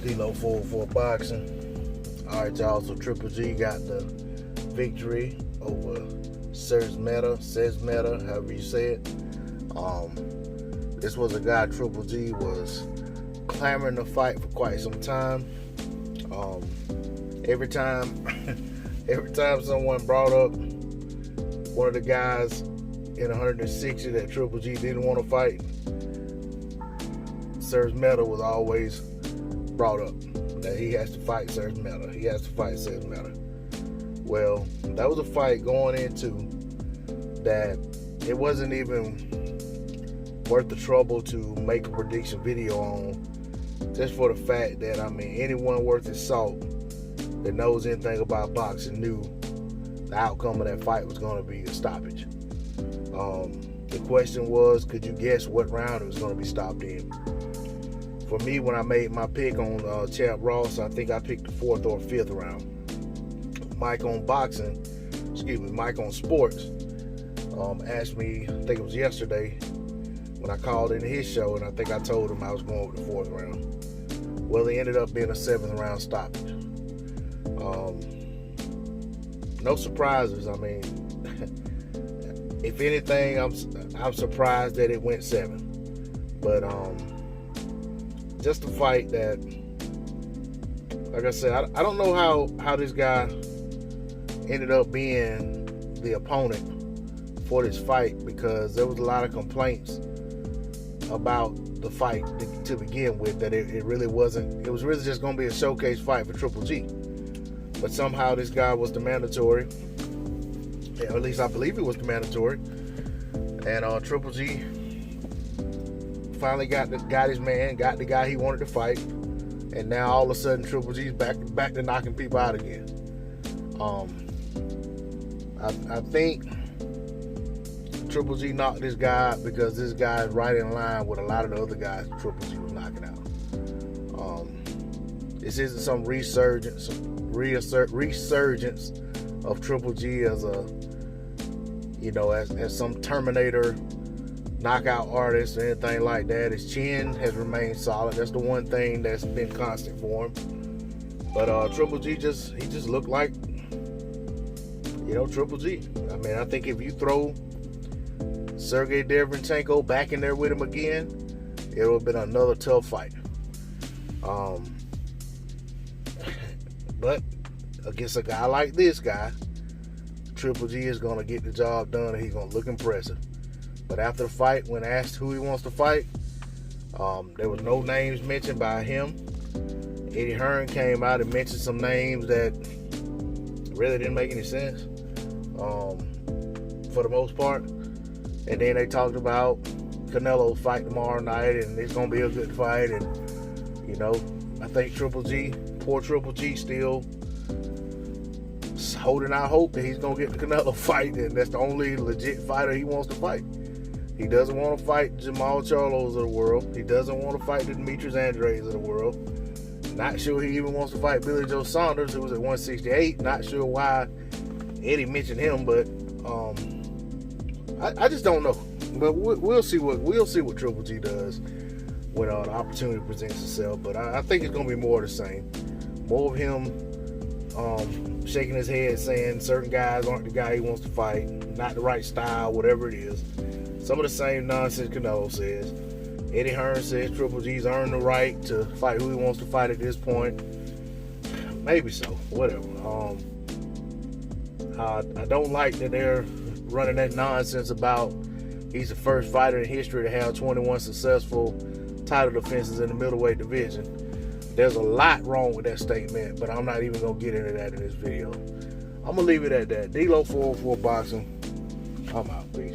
D-Lo 404 Boxing. Alright, y'all, so Triple G got the victory over Cesmeta, however you say it. This was a guy Triple G was clamoring to fight for quite some time. Every time someone brought up one of the guys in 160 that Triple G didn't want to fight, Cesmeta was always brought up that he has to fight Cesmeta. He has to fight Cesmeta. Well, that was a fight going into that it wasn't even worth the trouble to make a prediction video on, just for the fact that, I mean, anyone worth his salt that knows anything about boxing knew the outcome of that fight was going to be a stoppage. The question was, could you guess what round it was going to be stopped in? For me, when I made my pick on Champ Ross, I think I picked the 4th or 5th round. Mike on Sports asked me, I think it was yesterday, when I called into his show, and I think I told him I was going with the 4th round. Well, it ended up being a 7th round stoppage. No surprises. I mean, if anything, I'm surprised that it went 7. But just a fight that, like I said, I don't know how this guy ended up being the opponent for this fight, because there was a lot of complaints about the fight to begin with, that it really wasn't. It was really just going to be a showcase fight for Triple G. But somehow this guy was the mandatory, or at least I believe he was the mandatory. And Triple G finally got his man, got the guy he wanted to fight, and now all of a sudden Triple G's back to knocking people out again. I think Triple G knocked this guy out because this guy is right in line with a lot of the other guys Triple G was knocking out. This isn't some resurgence of Triple G as a, as some Terminator knockout artist or anything like that. His chin has remained solid. That's the one thing that's been constant for him. But Triple G just looked like, Triple G. I mean, I think if you throw Sergey Derevyanchenko back in there with him again, it would have been another tough fight. But against a guy like this guy, Triple G is going to get the job done, and he's going to look impressive. But after the fight, when asked who he wants to fight, there was no names mentioned by him. Eddie Hearn came out and mentioned some names that really didn't make any sense, for the most part. And then they talked about Canelo's fight tomorrow night, and it's going to be a good fight. And, I think poor Triple G still holding out hope that he's going to get the Canelo fight, and that's the only legit fighter he wants to fight. He doesn't want to fight Jamal Charlos of the world. He doesn't want to fight the Demetrius Andrades of the world. Not sure he even wants to fight Billy Joe Saunders, who was at 168. Not sure why Eddie mentioned him, but I just don't know. But we'll see what Triple G does when the opportunity presents itself. But I think it's going to be more of the same. More of him shaking his head, saying certain guys aren't the guy he wants to fight, not the right style, whatever it is. Some of the same nonsense Canelo says. Eddie Hearn says Triple G's earned the right to fight who he wants to fight at this point. Maybe so, whatever. I don't like that they're running that nonsense about he's the first fighter in history to have 21 successful title defenses in the middleweight division. There's a lot wrong with that statement, but I'm not even going to get into that in this video. I'm going to leave it at that. D-Lo 404 Boxing. I'm out. Peace.